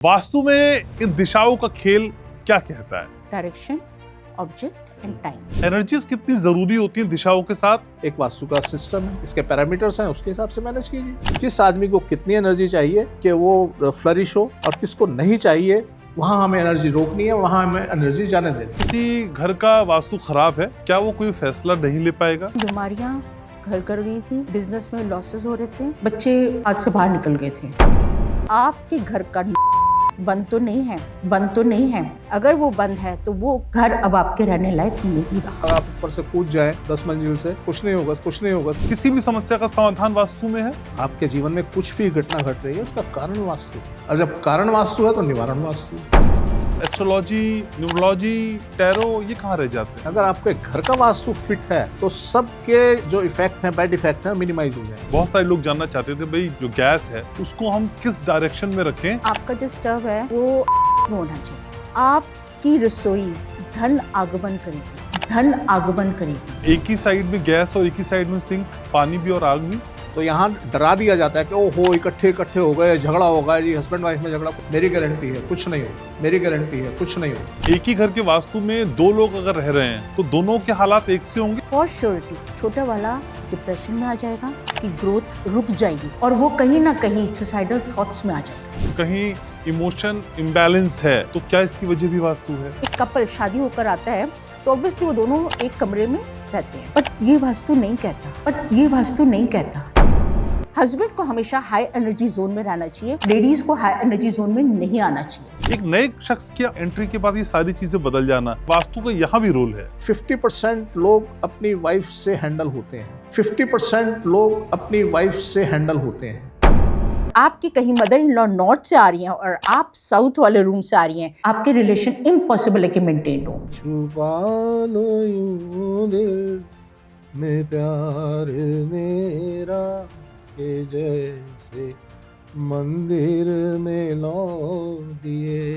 वास्तु में इन दिशाओं का खेल क्या कहता है? Direction, object and time. Energies कितनी जरूरी होती हैं दिशाओं के साथ? एक वास्तु का सिस्टम है, इसके पैरामीटर्स हैं, उसके हिसाब से मैनेज कीजिए। किस आदमी को कितनी एनर्जी चाहिए कि वो फ्लरिश हो और किसको नहीं चाहिए, वहाँ हमें एनर्जी रोकनी है, वहाँ हमें एनर्जी जाने देनी है। किसी घर का वास्तु खराब है, क्या वो कोई फैसला नहीं ले पाएगा? बीमारियां घर कर गई थी, बिजनेस में लॉसेस हो रहे थे, बच्चे हाथ से बाहर निकल गए थे। आपके घर का बंद तो नहीं है, बंद तो नहीं है। अगर वो बंद है तो वो घर अब आपके रहने लायक नहीं रहा। अगर आप ऊपर से कूद जाए 10 मंजिल से, कुछ नहीं होगा, कुछ नहीं होगा। किसी भी समस्या का समाधान वास्तु में है। आपके जीवन में कुछ भी घटना घट रही है, उसका कारण वास्तु है। और जब कारण वास्तु है तो निवारण वास्तु है। एस्ट्रोलॉजी, न्यूमरोलॉजी, टैरो ये कहाँ रह जाते हैं? अगर आपके घर का वास्तु फिट है तो सबके जो इफेक्ट है, बैड इफेक्ट है, मिनिमाइज हो जाए। बहुत सारे लोग जानना चाहते थे भाई जो गैस है उसको हम किस डायरेक्शन में रखें? आपका जो स्टव है वो होना चाहिए। आपकी रसोई धन आगमन करेगी, धन आगमन करेगी। एक ही साइड में गैस और एक ही साइड में सिंक, पानी भी और आग भी। तो यहाँ डरा दिया जाता है कि ओहो इकट्ठे हो गए, झगड़ा होगा जी, हस्बैंड वाइफ में झगड़ा। मेरी गारंटी है कुछ नहीं हो, मेरी गारंटी है कुछ नहीं हो। एक ही घर के वास्तु में दो लोग अगर रह रहे हैं तो दोनों के हालात एक से होंगे? फॉर श्योरिटी छोटा वाला डिप्रेशन में आ जाएगा, उसकी ग्रोथ रुक जाएगी और वो कहीं ना कहीं सुसाइडल थॉट्स में आ जाएगा। कहीं इमोशन इम्बैलेंस है तो क्या इसकी वजह भी वास्तु है? एक कपल शादी होकर आता है तो ऑब्वियसली वो दोनों एक कमरे में रहते हैं, बट ये वास्तु नहीं कहता। हस्बैंड को हमेशा हाई एनर्जी जोन में रहना चाहिए, लेडीज को हाई एनर्जी जोन में नहीं आना चाहिए। एक नए शख्स की एंट्री के बाद ये सारी चीजें बदल जाना, वास्तु का यहाँ भी रोल है। 50% लोग अपनी वाइफ से हैंडल होते हैं। 50% लोग अपनी वाइफ से हैंडल होते हैं। आपकी कहीं मदर इन लॉ नॉर्थ से आ रही हैं और आप साउथ वाले रूम से आ रही हैं, आपके रिलेशन इम्पॉसिबल है कि मेंटेन हो। छुपा लो यूं दिल में प्यार मेरा, के जैसे मंदिर में लौ दिए